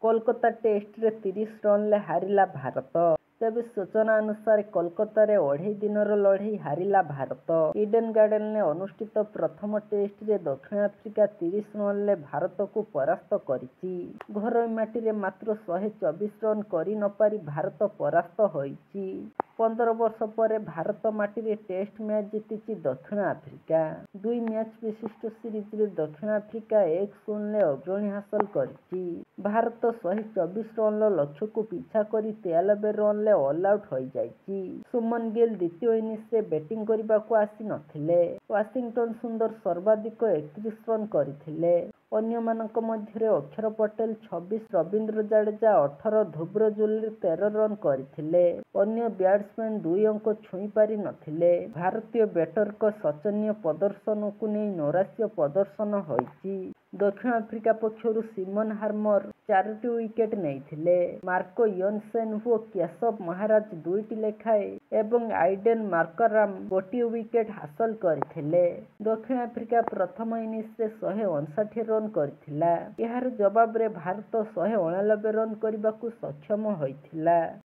କୋଲକାତା ଟେଷ୍ଟରେ 30 ରନରେ ହାରିଲା ଭାରତ। ତେବେ ସୂଚନା ଅନୁସାରେ କୋଲକାତାରେ 2.5 ଦିନର ଲଢ଼େଇ ହାରିଲା ଭାରତ। ଇଡେନ୍ ଗାର୍ଡେନରେ ଅନୁଷ୍ଠିତ ପ୍ରଥମ ଟେଷ୍ଟରେ ଦକ୍ଷିଣ ଆଫ୍ରିକା 30 ରନରେ ଭାରତକୁ ପରାସ୍ତ କରିଛି। ଘରୋଇ ମାଟିରେ ମାତ୍ର 124 ରନ୍ କରି ନପାରି ଭାରତ ପରାସ୍ତ ହୋଇଛି। 15 ବର୍ଷ ପରେ ଭାରତ ମାଟିରେ ଟେଷ୍ଟ ମ୍ୟାଚ୍ ଜିତିଛି ଦକ୍ଷିଣ ଆଫ୍ରିକା। 2 ମ୍ୟାଚ୍ ବିଶିଷ୍ଟ ସିରିଜରେ ଦକ୍ଷିଣ ଆଫ୍ରିକା 1-0ରେ ଅଗ୍ରଣୀ ହାସଲ କରିଛି। ଭାରତ 124 ରନ୍ର ଲକ୍ଷ୍ୟକୁ ପିଛା କରି 93 ରନ୍ରେ ଅଲ୍ ଆଉଟ୍ ହୋଇଯାଇଛି। ସୁମନ ଗିଲ୍ ଦ୍ୱିତୀୟ ଇନିଂସରେ ବ୍ୟାଟିଂ କରିବାକୁ ଆସି ନଥିଲେ। ୱାଶିଂଟନ ସୁନ୍ଦର ସର୍ବାଧିକ 31 ରନ୍ କରିଥିଲେ। ଅନ୍ୟମାନଙ୍କ ମଧ୍ୟରେ ଅକ୍ଷର ପଟେଲ 26, ରବୀନ୍ଦ୍ର ଜାଡେଜା 18, ଧ୍ରୁବ ଜୁରେଲ 13 ରନ୍ କରିଥିଲେ। ଅନ୍ୟ ବ୍ୟାଟ୍ସମ୍ୟାନ୍ 2 ଅଙ୍କ ଛୁଇଁ ପାରି ନଥିଲେ। ଭାରତୀୟ ବ୍ୟାଟରଙ୍କ ଶୋଚନୀୟ ପ୍ରଦର୍ଶନକୁ ନେଇ ନୈରାଶ୍ୟ ପ୍ରଦର୍ଶନ ହୋଇଛି। ଦକ୍ଷିଣ ଆଫ୍ରିକା ପକ୍ଷରୁ ସିମନ ହାର୍ମର 4ଟି ୱିକେଟ୍ ନେଇଥିଲେ। ମାର୍କୋ ୟନସେନ୍ ଓ କେଶବ ମହାରାଜ 2ଟି ଲେଖାଏଁ ଏବଂ ଆଇଡେନ୍ ମାର୍କରାମ୍ 1ଟିଏ ୱିକେଟ୍ ହାସଲ କରିଥିଲେ। ଦକ୍ଷିଣ ଆଫ୍ରିକା ପ୍ରଥମ ଇନିଂସରେ 159 ରନ୍ କରିଥିଲା। ଏହାର ଜବାବରେ ଭାରତ 189 ରନ୍ କରିବାକୁ ସକ୍ଷମ ହୋଇଥିଲା।